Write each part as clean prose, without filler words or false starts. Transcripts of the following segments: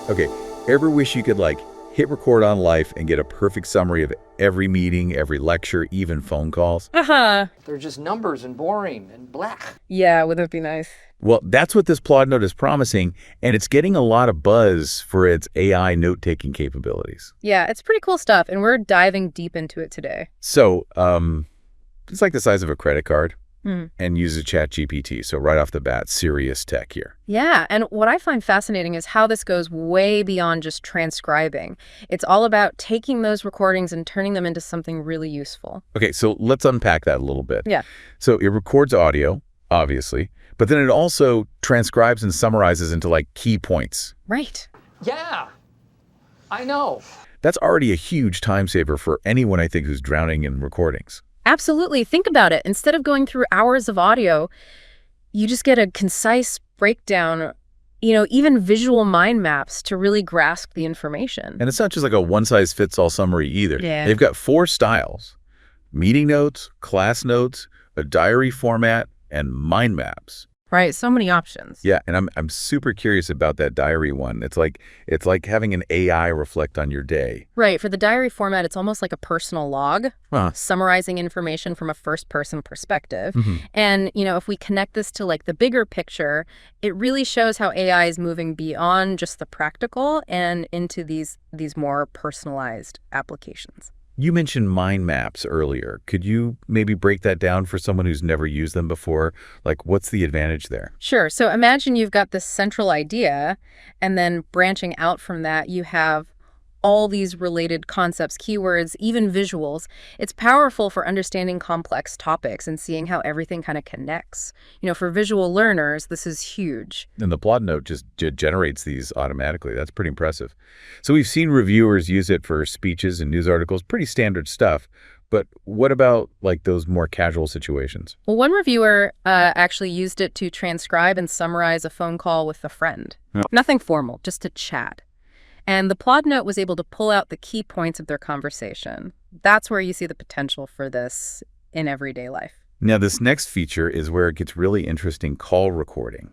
Okay, ever wish you could hit record on life and get a perfect summary of every meeting, every lecture, even phone calls? They're just numbers and boring and blah. Yeah, wouldn't it be nice? Well, that's what this PLOUD Note is promising, and it's getting a lot of buzz for its AI note-taking capabilities. Yeah, it's pretty cool stuff, and we're diving deep into it today. So, it's like the size of a credit card and uses ChatGPT. So right off the bat, serious tech here. Yeah, and what I find fascinating is how this goes way beyond just transcribing. It's all about taking those recordings and turning them into something really useful. Okay, so let's unpack that a little bit. Yeah. So it records audio, obviously, but then it also transcribes and summarizes into key points. Right. Yeah, I know. That's already a huge time saver for anyone, I think, who's drowning in recordings. Absolutely. Think about it. Instead of going through hours of audio, you just get a concise breakdown, even visual mind maps to really grasp the information. And it's not just like a one-size-fits-all summary either. Yeah. They've got 4 styles: meeting notes, class notes, a diary format, and mind maps. Right. So many options. Yeah, and I'm super curious about that diary one. It's like having an AI reflect on your day. Right. For the diary format, it's almost like a personal log, summarizing information from a first-person perspective. And, if we connect this to the bigger picture, it really shows how AI is moving beyond just the practical and into these more personalized applications. You mentioned mind maps earlier. Could you maybe break that down for someone who's never used them before? What's the advantage there? Sure. So imagine you've got this central idea, and then branching out from that, you have all these related concepts, keywords, even visuals. It's powerful for understanding complex topics and seeing how everything kind of connects. For visual learners, this is huge. And the PLOUD Note just generates these automatically. That's pretty impressive. So we've seen reviewers use it for speeches and news articles, pretty standard stuff. But what about those more casual situations? Well, one reviewer actually used it to transcribe and summarize a phone call with a friend. Nothing formal, just to chat. And the PLOUD Note was able to pull out the key points of their conversation. That's where you see the potential for this in everyday life. Now, this next feature is where it gets really interesting: call recording.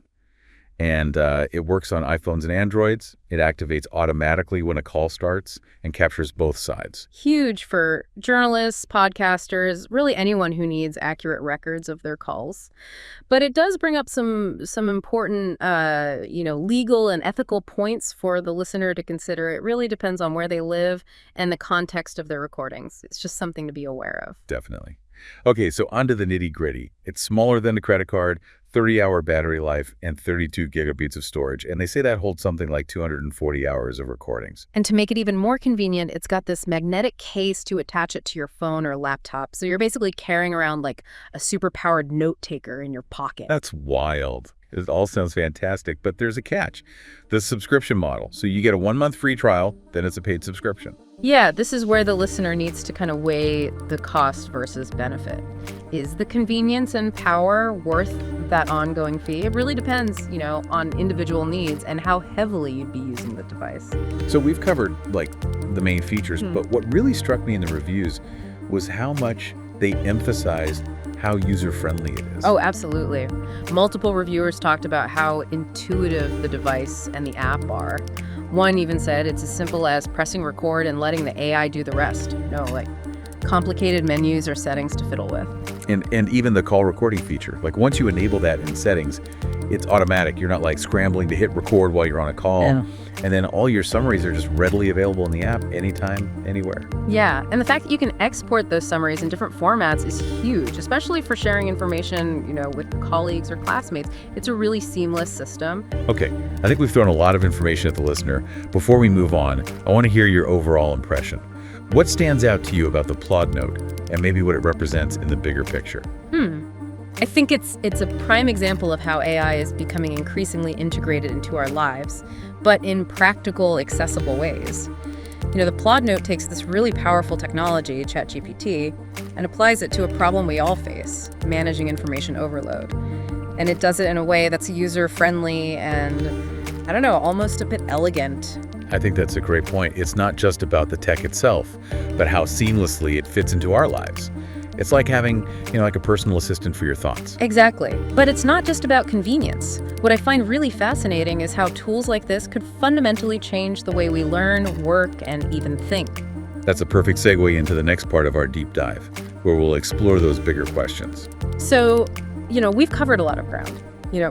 And it works on iPhones and Androids. It activates automatically when a call starts and captures both sides. Huge for journalists, podcasters, really anyone who needs accurate records of their calls. But it does bring up some important, legal and ethical points for the listener to consider. It really depends on where they live and the context of their recordings. It's just something to be aware of. Definitely. Okay, so on to the nitty-gritty. It's smaller than a credit card, 30-hour battery life, and 32 gigabytes of storage. And they say that holds something like 240 hours of recordings. And to make it even more convenient, it's got this magnetic case to attach it to your phone or laptop. So you're basically carrying around a super-powered note taker in your pocket. That's wild. It all sounds fantastic, but there's a catch. The subscription model. So you get a 1-month free trial, then it's a paid subscription. Yeah, this is where the listener needs to kind of weigh the cost versus benefit. Is the convenience and power worth that ongoing fee? It really depends, on individual needs and how heavily you'd be using the device. So we've covered the main features, but what really struck me in the reviews was how much they emphasized how user-friendly it is. Oh, absolutely. Multiple reviewers talked about how intuitive the device and the app are. One even said it's as simple as pressing record and letting the AI do the rest. No, complicated menus or settings to fiddle with. And even the call recording feature. Once you enable that in settings, it's automatic. You're not scrambling to hit record while you're on a call. Yeah. And then all your summaries are just readily available in the app anytime, anywhere. Yeah, and the fact that you can export those summaries in different formats is huge, especially for sharing information, with colleagues or classmates. It's a really seamless system. Okay, I think we've thrown a lot of information at the listener. Before we move on, I want to hear your overall impression. What stands out to you about the PLOUD Note and maybe what it represents in the bigger picture? I think it's a prime example of how AI is becoming increasingly integrated into our lives, but in practical, accessible ways. The PLOUD Note takes this really powerful technology, ChatGPT, and applies it to a problem we all face, managing information overload. And it does it in a way that's user-friendly and, almost a bit elegant. I think that's a great point. It's not just about the tech itself, but how seamlessly it fits into our lives. It's like having, like a personal assistant for your thoughts. Exactly. But it's not just about convenience. What I find really fascinating is how tools like this could fundamentally change the way we learn, work, and even think. That's a perfect segue into the next part of our deep dive, where we'll explore those bigger questions. So, we've covered a lot of ground,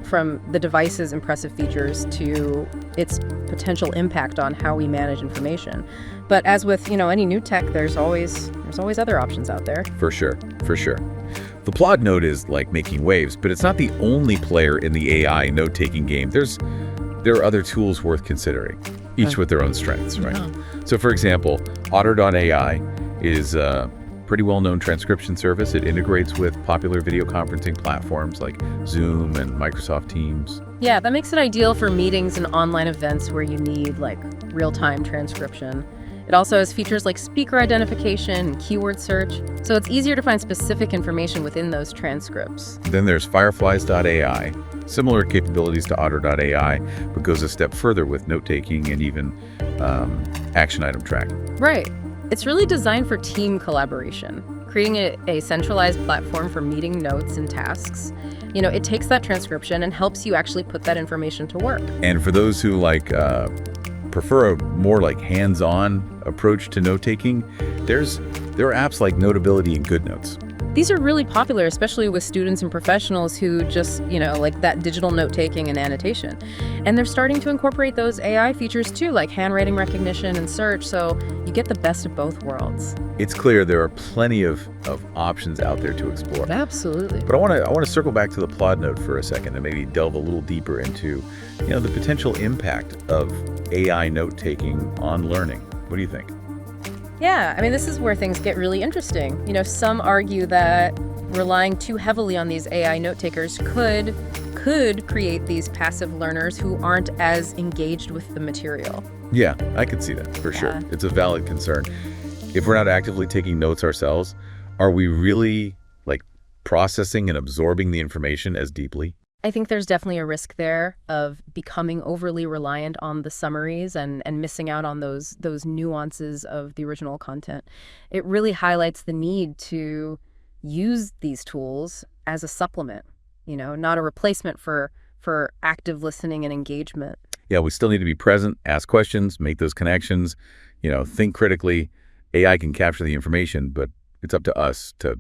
from the device's impressive features to its potential impact on how we manage information. But as with, any new tech, there's always other options out there. For sure. The PLOUD Note is like making waves, but it's not the only player in the AI note-taking game. There are other tools worth considering, each with their own strengths, right? Yeah. So for example, Otter.ai is a pretty well-known transcription service. It integrates with popular video conferencing platforms like Zoom and Microsoft Teams. Yeah, that makes it ideal for meetings and online events where you need real-time transcription. It also has features like speaker identification and keyword search, so it's easier to find specific information within those transcripts. Then there's Fireflies.ai, similar capabilities to Otter.ai, but goes a step further with note-taking and even action item tracking. Right. It's really designed for team collaboration, creating a centralized platform for meeting notes and tasks. It takes that transcription and helps you actually put that information to work. And for those who prefer a more hands-on approach to note-taking, there are apps like Notability and GoodNotes. These are really popular, especially with students and professionals who just, like that digital note-taking and annotation. And they're starting to incorporate those AI features too, like handwriting recognition and search, so you get the best of both worlds. It's clear there are plenty of options out there to explore. Absolutely. But I want to circle back to the PLOUD Note for a second and maybe delve a little deeper into, the potential impact of AI note-taking on learning. What do you think? Yeah, this is where things get really interesting. Some argue that relying too heavily on these AI note takers could create these passive learners who aren't as engaged with the material. Yeah, I could see that for sure. It's a valid concern. If we're not actively taking notes ourselves, are we really processing and absorbing the information as deeply? I think there's definitely a risk there of becoming overly reliant on the summaries and missing out on those nuances of the original content. It really highlights the need to use these tools as a supplement, not a replacement for active listening and engagement. Yeah, we still need to be present, ask questions, make those connections, think critically. AI can capture the information, but it's up to us to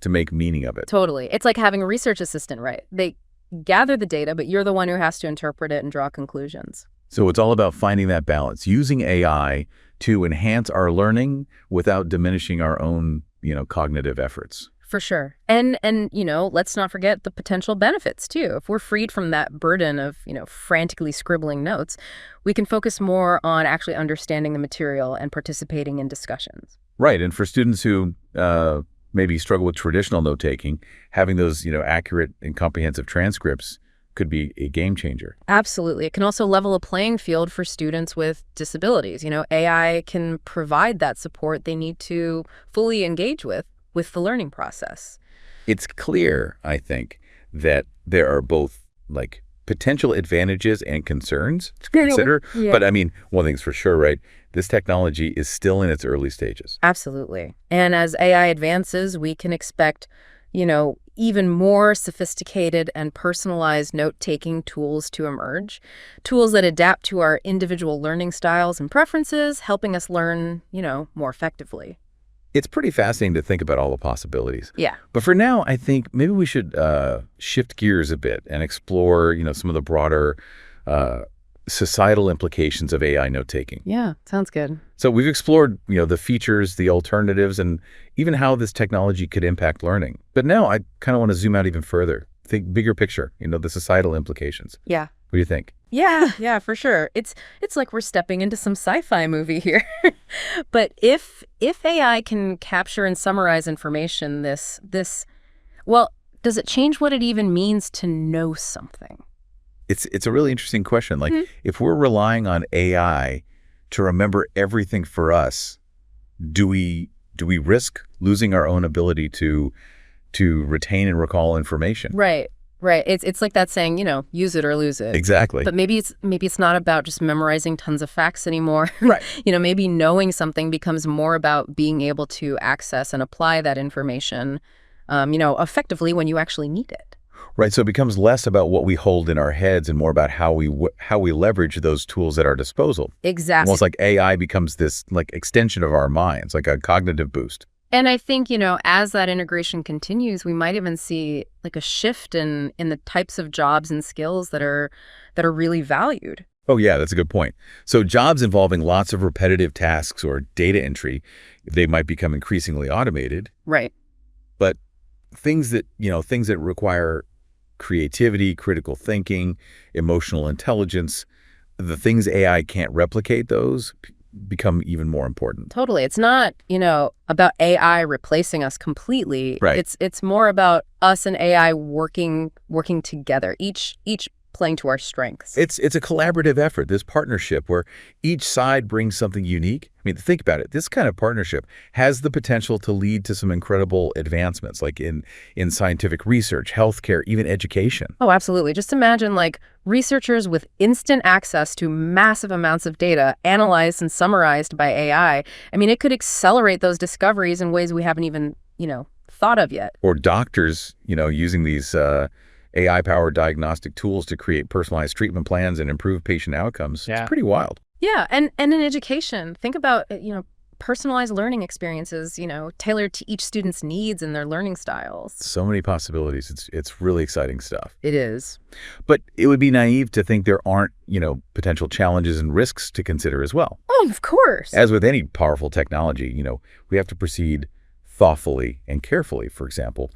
make meaning of it. Totally. It's like having a research assistant, right? They gather the data, but you're the one who has to interpret it and draw conclusions. So it's all about finding that balance, using AI to enhance our learning without diminishing our own, cognitive efforts. For sure. And let's not forget the potential benefits too. If we're freed from that burden of, frantically scribbling notes, we can focus more on actually understanding the material and participating in discussions. Right. And for students who maybe struggle with traditional note-taking, having those, accurate and comprehensive transcripts could be a game changer. Absolutely. It can also level a playing field for students with disabilities. AI can provide that support they need to fully engage with the learning process. It's clear, I think, that there are both potential advantages and concerns to consider. Yeah. But one thing's for sure, right? This technology is still in its early stages. Absolutely. And as AI advances, we can expect, even more sophisticated and personalized note-taking tools to emerge, tools that adapt to our individual learning styles and preferences, helping us learn, more effectively. It's pretty fascinating to think about all the possibilities. Yeah. But for now, I think maybe we should shift gears a bit and explore, some of the broader societal implications of AI note-taking. Yeah, sounds good. So we've explored, the features, the alternatives, and even how this technology could impact learning. But now I kind of want to zoom out even further. Think bigger picture, the societal implications. Yeah. What do you think? Yeah, for sure. It's like we're stepping into some sci-fi movie here. But if AI can capture and summarize information, well, does it change what it even means to know something? It's a really interesting question. If we're relying on AI to remember everything for us, do we risk losing our own ability to retain and recall information? Right. Right. It's like that saying, use it or lose it. Exactly. But maybe it's not about just memorizing tons of facts anymore. Right. Maybe knowing something becomes more about being able to access and apply that information, effectively when you actually need it. Right. So it becomes less about what we hold in our heads and more about how we leverage those tools at our disposal. Exactly. Almost like AI becomes this like extension of our minds, like a cognitive boost. And I think, as that integration continues, we might even see like a shift in the types of jobs and skills that are really valued. Oh, yeah, that's a good point. So jobs involving lots of repetitive tasks or data entry, they might become increasingly automated. Right. But things that require creativity, critical thinking, emotional intelligence, the things AI can't replicate, those become even more important. Totally. It's not, about AI replacing us completely. Right. It's more about us and AI working together, each playing to our strengths. It's a collaborative effort, this partnership where each side brings something unique. I mean, think about it. This kind of partnership has the potential to lead to some incredible advancements, like in scientific research, healthcare, even education. Oh, absolutely. Just imagine like researchers with instant access to massive amounts of data analyzed and summarized by AI. I mean, it could accelerate those discoveries in ways we haven't even, thought of yet. Or doctors, using these AI-powered diagnostic tools to create personalized treatment plans and improve patient outcomes. Yeah. It's pretty wild. Yeah, and in education, think about, personalized learning experiences, tailored to each student's needs and their learning styles. So many possibilities. It's really exciting stuff. It is. But it would be naive to think there aren't, potential challenges and risks to consider as well. Oh, of course. As with any powerful technology, we have to proceed thoughtfully and carefully. For example,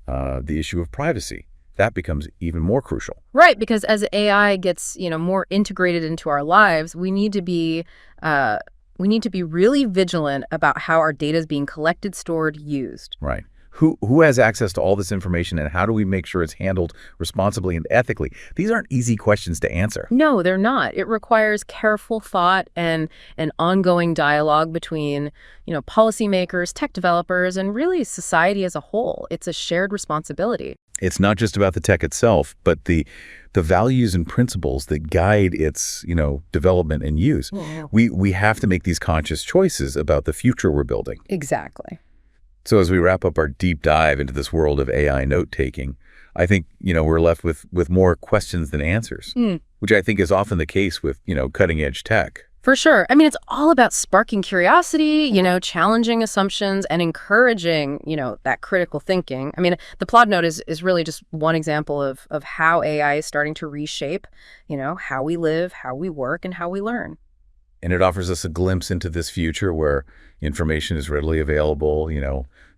the issue of privacy. That becomes even more crucial. Right, because as AI gets, more integrated into our lives, we need to be really vigilant about how our data is being collected, stored, used. Right. Who has access to all this information, and how do we make sure it's handled responsibly and ethically? These aren't easy questions to answer. No, they're not. It requires careful thought and an ongoing dialogue between, policymakers, tech developers, and really society as a whole. It's a shared responsibility. It's not just about the tech itself, but the values and principles that guide its, development and use. Yeah. We have to make these conscious choices about the future we're building. Exactly. So as we wrap up our deep dive into this world of AI note-taking, I think, we're left with more questions than answers, which I think is often the case with, cutting-edge tech. For sure. I mean, it's all about sparking curiosity, challenging assumptions and encouraging, that critical thinking. I mean, the PLOUD Note is really just one example of how AI is starting to reshape, how we live, how we work, and how we learn. And it offers us a glimpse into this future where information is readily available,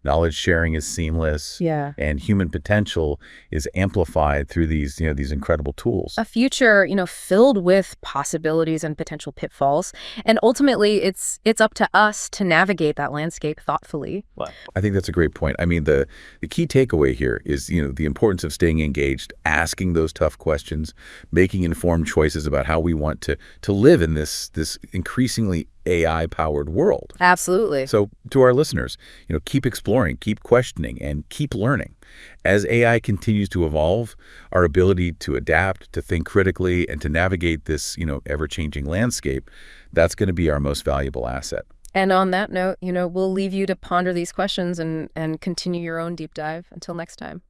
knowledge sharing is seamless, Yeah. and human potential is amplified through these incredible tools. A future, filled with possibilities and potential pitfalls. And ultimately, it's up to us to navigate that landscape thoughtfully. I think that's a great point. I mean, the key takeaway here is, the importance of staying engaged, asking those tough questions, making informed choices about how we want to live in this increasingly AI-powered world. Absolutely. So to our listeners, keep exploring, keep questioning, and keep learning. As AI continues to evolve, our ability to adapt, to think critically, and to navigate this, ever-changing landscape, that's going to be our most valuable asset. And on that note, we'll leave you to ponder these questions and continue your own deep dive. Until next time.